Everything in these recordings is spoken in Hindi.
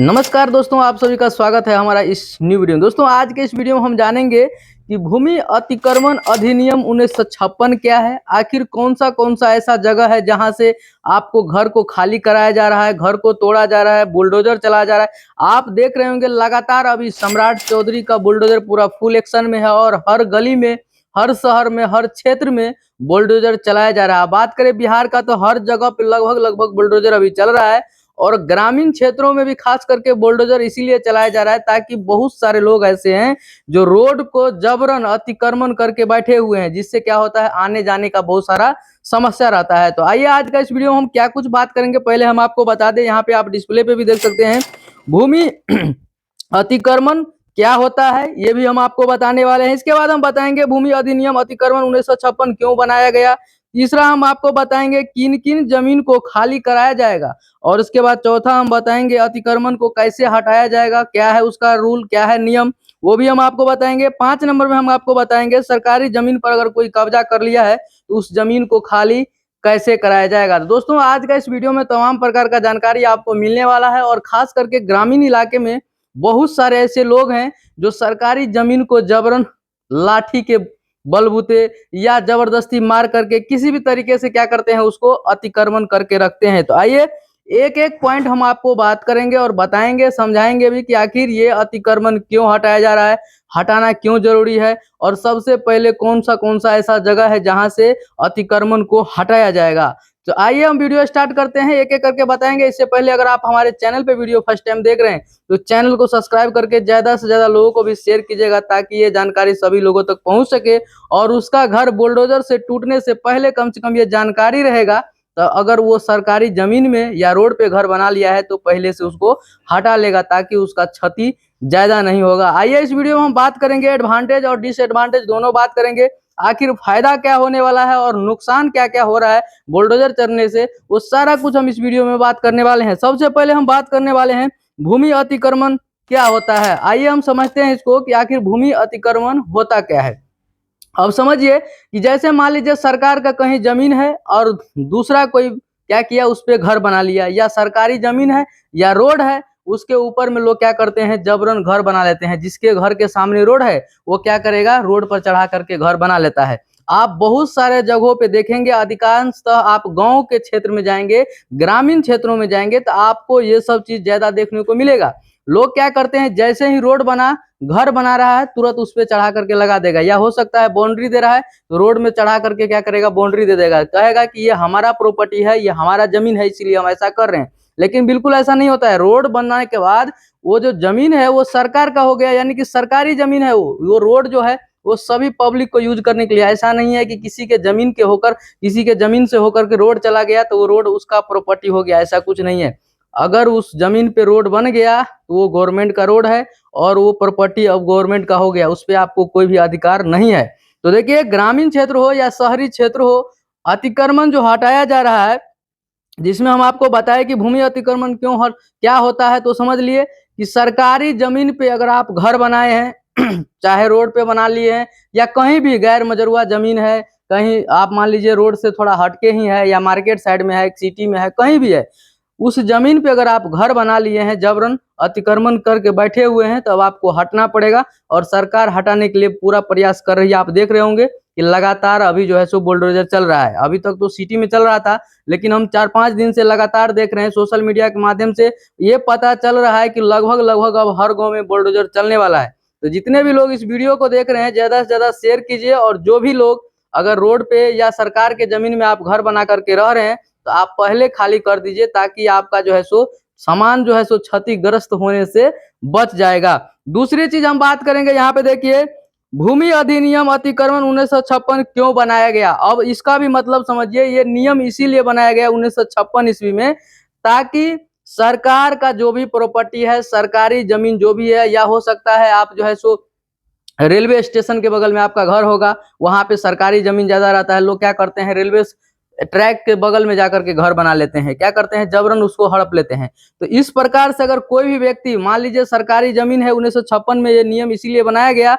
नमस्कार दोस्तों, आप सभी का स्वागत है हमारा इस न्यू वीडियो में। दोस्तों, आज के इस वीडियो में हम जानेंगे कि भूमि अतिक्रमण अधिनियम 1956 क्या है। आखिर कौन सा ऐसा जगह है जहां से आपको घर को खाली कराया जा रहा है, घर को तोड़ा जा रहा है, बुलडोजर चलाया जा रहा है। आप देख रहे होंगे लगातार अभी सम्राट चौधरी का बुलडोजर पूरा फुल एक्शन में है और हर गली में, हर शहर में, हर क्षेत्र में बुलडोजर चलाया जा रहा है। बात करें बिहार का तो हर जगह पे लगभग बुलडोजर अभी चल रहा है और ग्रामीण क्षेत्रों में भी खास करके बुलडोजर इसीलिए चलाया जा रहा है ताकि बहुत सारे लोग ऐसे हैं जो रोड को जबरन अतिक्रमण करके बैठे हुए हैं, जिससे क्या होता है आने जाने का बहुत सारा समस्या रहता है। तो आइए आज का इस वीडियो में हम क्या कुछ बात करेंगे, पहले हम आपको बता दें। यहाँ पे आप डिस्प्ले पे भी देख सकते हैं भूमि अतिक्रमण क्या होता है, ये भी हम आपको बताने वाले हैं। इसके बाद हम बताएंगे भूमि अधिनियम अतिक्रमण 1956 क्यों बनाया गया। तीसरा हम आपको बताएंगे किन किन जमीन को खाली कराया जाएगा और उसके बाद चौथा हम बताएंगे अतिक्रमण को कैसे हटाया जाएगा, क्या है उसका रूल, क्या है नियम, वो भी हम आपको बताएंगे। 5 नंबर में हम आपको बताएंगे सरकारी जमीन पर अगर कोई कब्जा कर लिया है तो उस जमीन को खाली कैसे कराया जाएगा। तो दोस्तों, आज का इस वीडियो में तमाम प्रकार का जानकारी आपको मिलने वाला है और खास करके ग्रामीण इलाके में बहुत सारे ऐसे लोग हैं जो सरकारी जमीन को जबरन लाठी के बलबूते या जबरदस्ती मार करके किसी भी तरीके से क्या करते हैं, उसको अतिक्रमण करके रखते हैं। तो आइए एक एक पॉइंट हम आपको बात करेंगे और बताएंगे, समझाएंगे भी कि आखिर ये अतिक्रमण क्यों हटाया जा रहा है, हटाना क्यों जरूरी है और सबसे पहले कौन सा ऐसा जगह है जहां से अतिक्रमण को हटाया जाएगा। तो आइए हम वीडियो स्टार्ट करते हैं, एक एक करके बताएंगे। इससे पहले अगर आप हमारे चैनल पे वीडियो फर्स्ट टाइम देख रहे हैं तो चैनल को सब्सक्राइब करके ज्यादा से ज्यादा लोगों को भी शेयर कीजिएगा ताकि ये जानकारी सभी लोगों तक पहुंच सके और उसका घर बुलडोजर से टूटने से पहले कम से कम ये जानकारी रहेगा। तो अगर वो सरकारी जमीन में या रोड पे घर बना लिया है तो पहले से उसको हटा लेगा ताकि उसका क्षति ज्यादा नहीं होगा। आइए इस वीडियो में हम बात करेंगे एडवांटेज और डिसएडवांटेज दोनों बात करेंगे। आखिर फायदा क्या होने वाला है और नुकसान क्या क्या हो रहा है बुलडोजर चलने से, वो सारा कुछ हम इस वीडियो में बात करने वाले हैं। सबसे पहले हम बात करने वाले हैं भूमि अतिक्रमण क्या होता है। आइए हम समझते हैं इसको कि आखिर भूमि अतिक्रमण होता क्या है। अब समझिए कि जैसे मान लीजिए सरकार का कहीं जमीन है और दूसरा कोई क्या किया, उस पे घर बना लिया, या सरकारी जमीन है या रोड है उसके ऊपर में लोग क्या करते हैं जबरन घर बना लेते हैं। जिसके घर के सामने रोड है वो क्या करेगा, रोड पर चढ़ा करके घर बना लेता है। आप बहुत सारे जगहों पे देखेंगे, अधिकांशतः आप गांव के क्षेत्र में जाएंगे, ग्रामीण क्षेत्रों में जाएंगे तो आपको ये सब चीज ज्यादा देखने को मिलेगा। लोग क्या करते हैं, जैसे ही रोड बना, घर बना रहा है, तुरंत उस पर चढ़ा करके लगा देगा, या हो सकता है बाउंड्री दे रहा है तो रोड में चढ़ा करके क्या करेगा, बाउंड्री दे देगा, कहेगा कि ये हमारा प्रॉपर्टी है, ये हमारा जमीन है, इसीलिए हम ऐसा कर रहे हैं। लेकिन बिल्कुल ऐसा नहीं होता है। रोड बनने के बाद वो जो जमीन है वो सरकार का हो गया, यानी कि सरकारी जमीन है। वो रोड जो है वो सभी पब्लिक को यूज करने के लिए। ऐसा नहीं है कि किसी के जमीन के होकर, किसी के जमीन से होकर के रोड चला गया तो वो रोड उसका प्रॉपर्टी हो गया, ऐसा कुछ नहीं है। अगर उस जमीन पे रोड बन गया तो वो गवर्नमेंट का रोड है और वो प्रॉपर्टी अब गवर्नमेंट का हो गया, उस पर आपको कोई भी अधिकार नहीं है। तो देखिए, ग्रामीण क्षेत्र हो या शहरी क्षेत्र हो, अतिक्रमण जो हटाया जा रहा है, जिसमें हम आपको बताएं कि भूमि अतिक्रमण क्या होता है, तो समझ लिए कि सरकारी जमीन पे अगर आप घर बनाए हैं चाहे रोड पे बना लिए हैं या कहीं भी गैर मजरूआ जमीन है, कहीं आप मान लीजिए रोड से थोड़ा हटके ही है या मार्केट साइड में है, सिटी में है, कहीं भी है, उस जमीन पे अगर आप घर बना लिए हैं, जबरन अतिक्रमण करके बैठे हुए हैं, तब आपको हटना पड़ेगा और सरकार हटाने के लिए पूरा प्रयास कर रही है। आप देख रहे होंगे कि लगातार अभी जो है सो बुलडोजर चल रहा है। अभी तक तो सिटी में चल रहा था, लेकिन हम 4-5 दिन से लगातार देख रहे हैं सोशल मीडिया के माध्यम से ये पता चल रहा है कि लगभग अब हर गाँव में बुलडोजर चलने वाला है। तो जितने भी लोग इस वीडियो को देख रहे हैं ज्यादा से ज्यादा शेयर कीजिए और जो भी लोग अगर रोड पे या सरकार के जमीन में आप घर बना करके रह रहे हैं तो आप पहले खाली कर दीजिए ताकि आपका जो है सो सामान जो है सो क्षतिग्रस्त होने से बच जाएगा। दूसरी चीज हम बात करेंगे, यहाँ पे देखिए भूमि अधिनियम अतिक्रमण 1956 क्यों बनाया गया। अब इसका भी मतलब समझिए, ये नियम इसीलिए बनाया गया 1956 ईस्वी में ताकि सरकार का जो भी प्रॉपर्टी है, सरकारी जमीन जो भी है, या हो सकता है आप जो है सो रेलवे स्टेशन के बगल में आपका घर होगा, वहां पे सरकारी जमीन ज्यादा रहता है, लोग क्या करते हैं रेलवे ट्रैक के बगल में जाकर के घर बना लेते हैं, क्या करते हैं जबरन उसको हड़प लेते हैं। तो इस प्रकार से अगर कोई भी व्यक्ति मान लीजिए सरकारी जमीन है, 1956 में ये नियम इसीलिए बनाया गया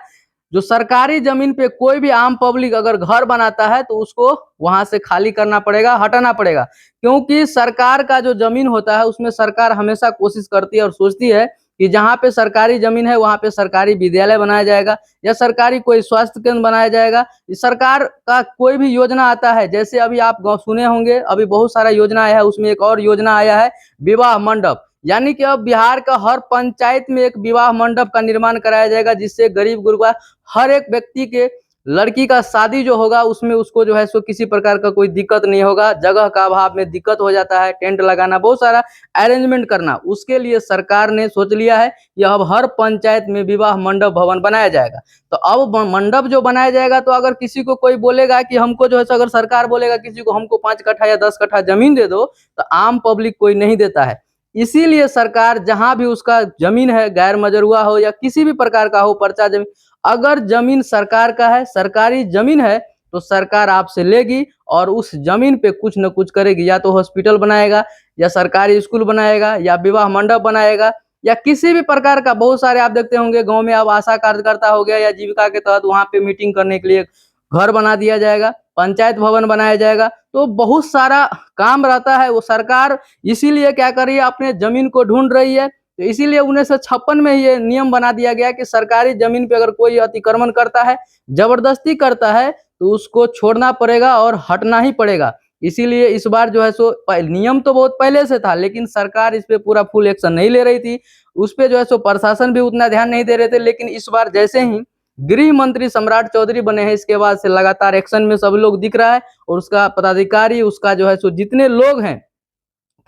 जो सरकारी जमीन पे कोई भी आम पब्लिक अगर घर बनाता है तो उसको वहां से खाली करना पड़ेगा, हटाना पड़ेगा। क्योंकि सरकार का जो जमीन होता है उसमें सरकार हमेशा कोशिश करती है और सोचती है कि जहाँ पे सरकारी जमीन है वहां पे सरकारी विद्यालय बनाया जाएगा या सरकारी कोई स्वास्थ्य केंद्र बनाया जाएगा। सरकार का कोई भी योजना आता है, जैसे अभी आप सुने होंगे, अभी बहुत सारा योजना आया है, उसमें एक और योजना आया है विवाह मंडप। यानी कि अब बिहार का हर पंचायत में एक विवाह मंडप का निर्माण कराया जाएगा, जिससे गरीब गुरबा हर एक व्यक्ति के लड़की का शादी जो होगा उसमें उसको जो है सो किसी प्रकार का कोई दिक्कत नहीं होगा। जगह का अभाव में दिक्कत हो जाता है, टेंट लगाना, बहुत सारा अरेंजमेंट करना, उसके लिए सरकार ने सोच लिया है कि अब हर पंचायत में विवाह मंडप भवन बनाया जाएगा। तो अब मंडप जो बनाया जाएगा, तो अगर किसी को कोई बोलेगा कि हमको जो है अगर सरकार बोलेगा किसी को हमको 5 कट्ठा या 10 कट्ठा जमीन दे दो, तो आम पब्लिक कोई नहीं देता है। इसीलिए सरकार जहां भी उसका जमीन है, गैर मजरूआ हो या किसी भी प्रकार का हो, पर्चा जमीन, अगर जमीन सरकार का है, सरकारी जमीन है, तो सरकार आपसे लेगी और उस जमीन पे कुछ न कुछ करेगी। या तो हॉस्पिटल बनाएगा या सरकारी स्कूल बनाएगा या विवाह मंडप बनाएगा या किसी भी प्रकार का, बहुत सारे आप देखते होंगे गांव में अब आशा कार्यकर्ता हो गया या जीविका के तहत वहां पे मीटिंग करने के लिए घर बना दिया जाएगा, पंचायत भवन बनाया जाएगा। तो बहुत सारा काम रहता है, वो सरकार इसीलिए क्या कर रही है, अपने जमीन को ढूंढ रही है। तो इसीलिए 1956 में ये नियम बना दिया गया कि सरकारी जमीन पे अगर कोई अतिक्रमण करता है, जबरदस्ती करता है, तो उसको छोड़ना पड़ेगा और हटना ही पड़ेगा। इसीलिए इस बार जो है सो नियम तो बहुत पहले से था, लेकिन सरकार इस पे पूरा फुल एक्शन नहीं ले रही थी। उस पे जो है सो प्रशासन भी उतना ध्यान नहीं दे रहे थे। लेकिन इस बार जैसे ही गृह मंत्री सम्राट चौधरी बने हैं, इसके बाद से लगातार एक्शन में सब लोग दिख रहा है। और उसका पदाधिकारी, उसका जो है सो जितने लोग हैं,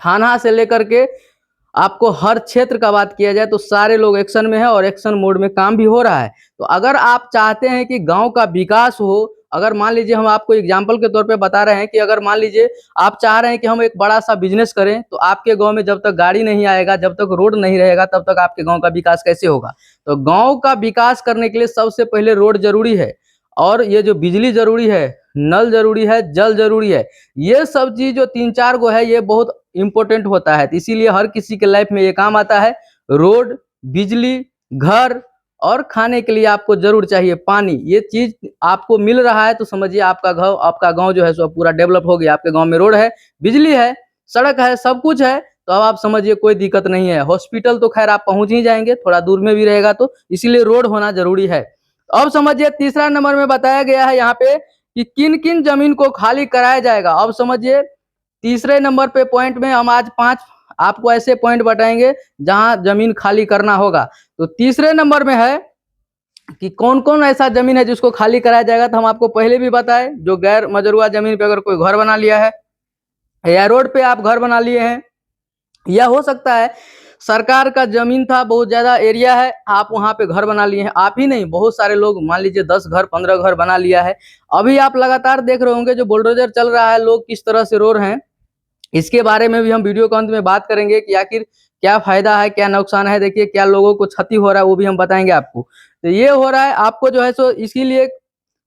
थाना से लेकर के आपको हर क्षेत्र का बात किया जाए तो सारे लोग एक्शन में है और एक्शन मोड में काम भी हो रहा है। तो अगर आप चाहते हैं कि गांव का विकास हो, अगर मान लीजिए हम आपको एग्जांपल के तौर पे बता रहे हैं कि अगर मान लीजिए आप चाह रहे हैं कि हम एक बड़ा सा बिजनेस करें, तो आपके गांव में जब तक गाड़ी नहीं आएगा, जब तक रोड नहीं रहेगा, तब तक आपके गांव का विकास कैसे होगा। तो गांव का विकास करने के लिए सबसे पहले रोड जरूरी है, और ये जो बिजली जरूरी है, नल जरूरी है, जल जरूरी है। ये सब चीज जो 3-4 गो है, ये बहुत इंपॉर्टेंट होता है। तो इसीलिए हर किसी के लाइफ में ये काम आता है। रोड, बिजली, घर और खाने के लिए आपको जरूर चाहिए पानी। ये चीज आपको मिल रहा है तो समझिए आपका गांव जो है सो पूरा डेवलप हो गया। आपके गांव में रोड है, बिजली है, सड़क है, सब कुछ है, तो अब आप समझिए कोई दिक्कत नहीं है। हॉस्पिटल तो खैर आप पहुंच ही जाएंगे, थोड़ा दूर में भी रहेगा, तो इसीलिए रोड होना जरूरी है। अब समझिए तीसरा नंबर में बताया गया है यहाँ पे कि किन किन जमीन को खाली कराया जाएगा। अब समझिए तीसरे नंबर पे पॉइंट में हम आज 5 आपको ऐसे पॉइंट बताएंगे जहां जमीन खाली करना होगा। तो तीसरे नंबर में है कि कौन कौन ऐसा जमीन है जिसको खाली कराया जाएगा। तो हम आपको पहले भी बताए, जो गैर मजरूआ जमीन पे अगर कोई घर बना लिया है या रोड पे आप घर बना लिए हैं, या हो सकता है सरकार का जमीन था, बहुत ज्यादा एरिया है, आप वहां पे घर बना लिए हैं। आप ही नहीं, बहुत सारे लोग, मान लीजिए 10 घर 15 घर बना लिया है। अभी आप लगातार देख रहे होंगे जो बुलडोजर चल रहा है, लोग किस तरह से रो रहे हैं। इसके बारे में भी हम वीडियो के अंत में बात करेंगे कि आखिर क्या फायदा है, क्या नुकसान है। देखिए क्या लोगों को क्षति हो रहा है, वो भी हम बताएंगे आपको। तो ये हो रहा है आपको जो है सो, इसीलिए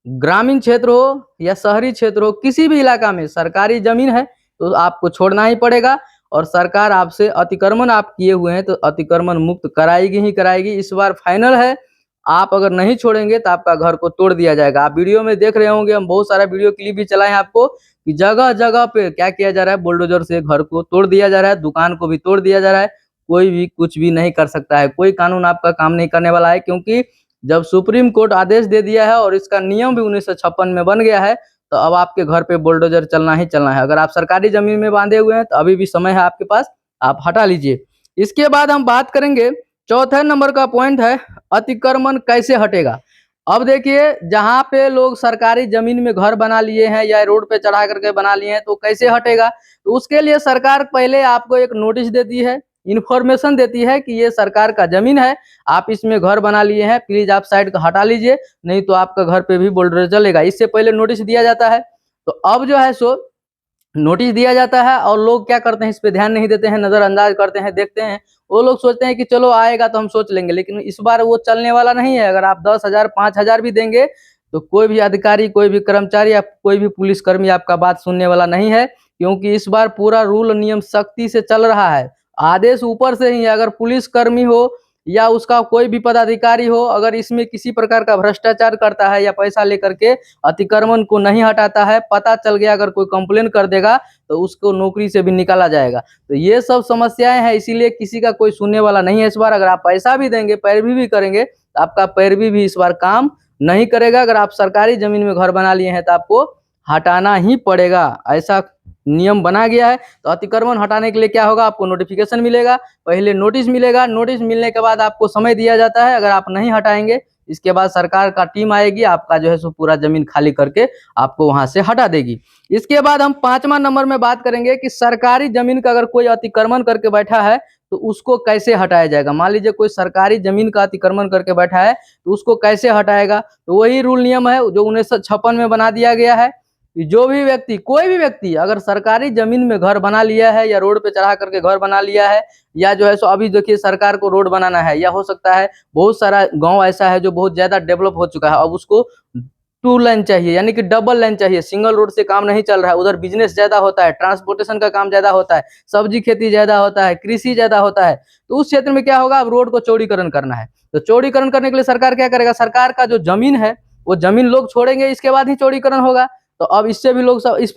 ग्रामीण क्षेत्र हो या शहरी क्षेत्र हो, किसी भी इलाका में सरकारी जमीन है तो आपको छोड़ना ही पड़ेगा। और सरकार आपसे अतिक्रमण आप किए हुए हैं तो अतिक्रमण मुक्त कराएगी ही कराएगी। इस बार फाइनल है, आप अगर नहीं छोड़ेंगे तो आपका घर को तोड़ दिया जाएगा। आप वीडियो में देख रहे होंगे, हम बहुत सारा वीडियो क्लिप भी चलाए हैं आपको कि जगह जगह पे क्या किया जा रहा है, बुलडोजर से घर को तोड़ दिया जा रहा है, दुकान को भी तोड़ दिया जा रहा है। कोई भी कुछ भी नहीं कर सकता है, कोई कानून आपका काम नहीं करने वाला है। क्योंकि जब सुप्रीम कोर्ट आदेश दे दिया है और इसका नियम भी 1956 में बन गया है, तो अब आपके घर पे बुलडोजर चलना ही चलना है। अगर आप सरकारी जमीन में बांधे हुए हैं तो अभी भी समय है आपके पास, आप हटा लीजिए। इसके बाद हम बात करेंगे, चौथे नंबर का पॉइंट है अतिक्रमण कैसे हटेगा। अब देखिए जहां पे लोग सरकारी जमीन में घर बना लिए हैं या रोड पे चढ़ा करके बना लिए हैं, तो कैसे हटेगा। तो उसके लिए सरकार पहले आपको एक नोटिस देती है, इन्फॉर्मेशन देती है कि ये सरकार का जमीन है, आप इसमें घर बना लिए हैं, प्लीज आप साइड का हटा लीजिए, नहीं तो आपका घर पे भी बुलडोजर चलेगा। इससे पहले नोटिस दिया जाता है। तो अब जो है सो नोटिस दिया जाता है और लोग क्या करते हैं, इस पे ध्यान नहीं देते हैं, नजरअंदाज करते हैं, देखते हैं। वो लोग सोचते हैं कि चलो आएगा तो हम सोच लेंगे, लेकिन इस बार वो चलने वाला नहीं है। अगर आप 10,000 5,000 भी देंगे तो कोई भी अधिकारी, कोई भी कर्मचारी या कोई भी पुलिसकर्मी आपका बात सुनने वाला नहीं है। क्योंकि इस बार पूरा रूल नियम सख्ती से चल रहा है, आदेश ऊपर से ही है। अगर पुलिसकर्मी हो या उसका कोई भी पदाधिकारी हो, अगर इसमें किसी प्रकार का भ्रष्टाचार करता है या पैसा लेकर के अतिक्रमण को नहीं हटाता है, पता चल गया, अगर कोई कंप्लेन कर देगा तो उसको नौकरी से भी निकाला जाएगा। तो ये सब समस्याएं हैं, इसीलिए किसी का कोई सुनने वाला नहीं है इस बार। अगर आप पैसा भी देंगे, पैरवी भी करेंगे, तो आपका पैरवी भी इस बार काम नहीं करेगा। अगर आप सरकारी जमीन में घर बना लिए हैं तो आपको हटाना ही पड़ेगा, ऐसा नियम बना गया है। तो अतिक्रमण हटाने के लिए क्या होगा, आपको नोटिफिकेशन मिलेगा, पहले नोटिस मिलेगा, नोटिस मिलने के बाद आपको समय दिया जाता है। अगर आप नहीं हटाएंगे, इसके बाद सरकार का टीम आएगी, आपका जो है सो पूरा जमीन खाली करके आपको वहां से हटा देगी। इसके बाद हम 5वां नंबर में बात करेंगे कि सरकारी जमीन का अगर कोई अतिक्रमण करके बैठा है तो उसको कैसे हटाया जाएगा। मान लीजिए कोई सरकारी जमीन का अतिक्रमण करके बैठा है तो उसको कैसे हटाएगा। तो वही रूल नियम है जो 1956 में बना दिया गया है कि जो भी व्यक्ति, कोई भी व्यक्ति अगर सरकारी जमीन में घर बना लिया है या रोड पे चढ़ा करके घर बना लिया है, या जो है सो अभी देखिए सरकार को रोड बनाना है, या हो सकता है बहुत सारा गांव ऐसा है जो बहुत ज्यादा डेवलप हो चुका है, अब उसको 2 लाइन चाहिए, यानी कि डबल लाइन चाहिए। सिंगल रोड से काम नहीं चल रहा है, उधर बिजनेस ज्यादा होता है, ट्रांसपोर्टेशन का काम ज्यादा होता है, सब्जी खेती ज्यादा होता है, कृषि ज्यादा होता है। तो उस क्षेत्र में क्या होगा, अब रोड को चौड़ीकरण करना है। तो चौड़ीकरण करने के लिए सरकार क्या करेगा, सरकार का जो जमीन है वो जमीन लोग छोड़ेंगे, इसके बाद ही चौड़ीकरण होगा। तो अब इस पे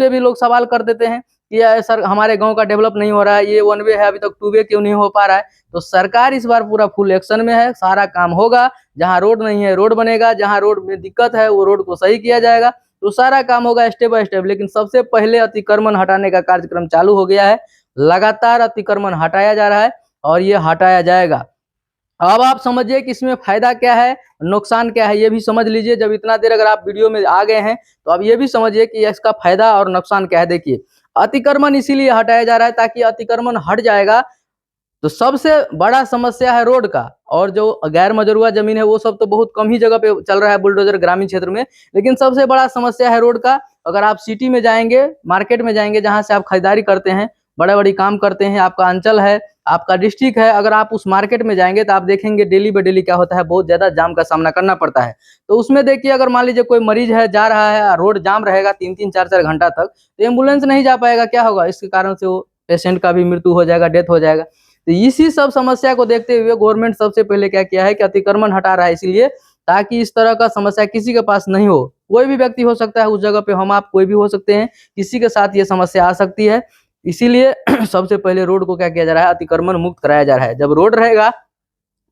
भी लोग सवाल कर देते हैं कि यार सर हमारे गांव का डेवलप नहीं हो रहा है, ये 1 वे है, अभी तक 2 वे क्यों नहीं हो पा रहा है। तो सरकार इस बार पूरा फुल एक्शन में है, सारा काम होगा। जहां रोड नहीं है रोड बनेगा, जहां रोड में दिक्कत है वो रोड को सही किया जाएगा। तो सारा काम होगा स्टेप बाय स्टेप। लेकिन सबसे पहले अतिक्रमण हटाने का कार्यक्रम चालू हो गया है, लगातार अतिक्रमण हटाया जा रहा है और ये हटाया जाएगा। अब आप समझिए कि इसमें फायदा क्या है, नुकसान क्या है, ये भी समझ लीजिए। जब इतना देर अगर आप वीडियो में आ गए हैं तो अब ये भी समझिए कि इसका फायदा और नुकसान क्या है। देखिए, अतिक्रमण इसीलिए हटाया जा रहा है ताकि अतिक्रमण हट जाएगा तो सबसे बड़ा समस्या है रोड का, और जो गैर मजरूआ जमीन है वो सब तो बहुत कम ही जगह पे चल रहा है बुलडोजर ग्रामीण क्षेत्र में। लेकिन सबसे बड़ा समस्या है रोड का। अगर आप सिटी में जाएंगे, मार्केट में जाएंगे, जहां से आप खरीदारी करते हैं, बड़े बड़ी काम करते हैं, आपका अंचल है, आपका डिस्ट्रिक्ट है, अगर आप उस मार्केट में जाएंगे तो आप देखेंगे डेली बाय डेली क्या होता है, बहुत ज्यादा जाम का सामना करना पड़ता है। तो उसमें देखिए, अगर मान लीजिए कोई मरीज है, जा रहा है, रोड जाम रहेगा 3-3 4-4 घंटा तक, तो एम्बुलेंस नहीं जा पाएगा, क्या होगा, इसके कारण से वो पेशेंट का भी मृत्यु हो जाएगा, डेथ हो जाएगा। तो इसी सब समस्या को देखते हुए गवर्नमेंट सबसे पहले क्या किया है कि अतिक्रमण हटा रहा है, इसलिए ताकि इस तरह का समस्या किसी के पास नहीं हो। कोई भी व्यक्ति हो सकता है उस जगह पे, हम आप कोई भी हो सकते हैं, किसी के साथ ये समस्या आ सकती है। इसीलिए सबसे पहले रोड को क्या किया जा रहा है, अतिक्रमण मुक्त कराया जा रहा है। जब रोड रहेगा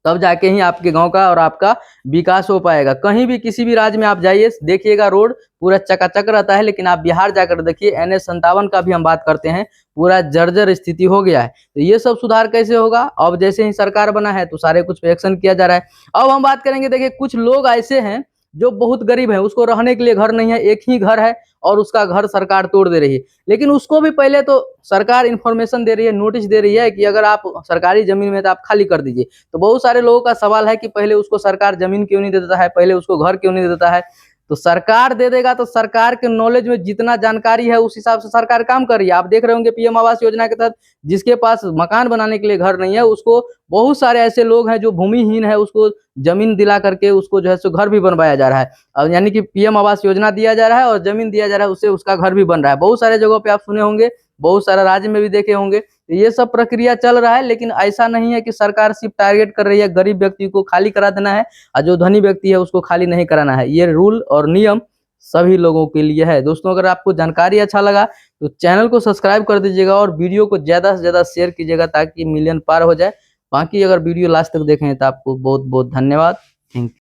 तब जाके ही आपके गांव का और आपका विकास हो पाएगा। कहीं भी किसी भी राज्य में आप जाइए, देखिएगा रोड पूरा चकाचक रहता है, लेकिन आप बिहार जाकर देखिए, NH57 का भी हम बात करते हैं, पूरा जर्जर स्थिति हो गया है। तो ये सब सुधार कैसे होगा, अब जैसे ही सरकार बना है तो सारे कुछ पे एक्शन किया जा रहा है। अब हम बात करेंगे, देखिए कुछ लोग ऐसे हैं जो बहुत गरीब है, उसको रहने के लिए घर नहीं है, एक ही घर है और उसका घर सरकार तोड़ दे रही है। लेकिन उसको भी पहले तो सरकार इन्फॉर्मेशन दे रही है, नोटिस दे रही है कि अगर आप सरकारी जमीन में तो आप खाली कर दीजिए। तो बहुत सारे लोगों का सवाल है कि पहले उसको सरकार जमीन क्यों नहीं दे देता है, पहले उसको घर क्यों नहीं दे देता है। तो सरकार दे देगा तो सरकार के नॉलेज में जितना जानकारी है उस हिसाब से सरकार काम कर रही है। आप देख रहे होंगे PM आवास योजना के तहत जिसके पास मकान बनाने के लिए घर नहीं है, उसको बहुत सारे ऐसे लोग हैं जो भूमिहीन है, उसको जमीन दिला करके उसको जो है सो घर भी बनवाया जा रहा है। अब यानी कि PM आवास योजना दिया जा रहा है और जमीन दिया जा रहा है, उससे उसका घर भी बन रहा है। बहुत सारे जगहों पे आप सुने होंगे, बहुत सारा राज्य में भी देखे होंगे। तो ये सब प्रक्रिया चल रहा है, लेकिन ऐसा नहीं है कि सरकार सिर्फ टारगेट कर रही है गरीब व्यक्ति को खाली करा देना है और जो धनी व्यक्ति है उसको खाली नहीं कराना है। ये रूल और नियम सभी लोगों के लिए है। दोस्तों, अगर आपको जानकारी अच्छा लगा तो चैनल को सब्सक्राइब कर दीजिएगा और वीडियो को ज्यादा से ज्यादा शेयर कीजिएगा ताकि मिलियन पार हो जाए। बाकी अगर वीडियो लास्ट तक देखें तो आपको बहुत बहुत धन्यवाद। Thank you.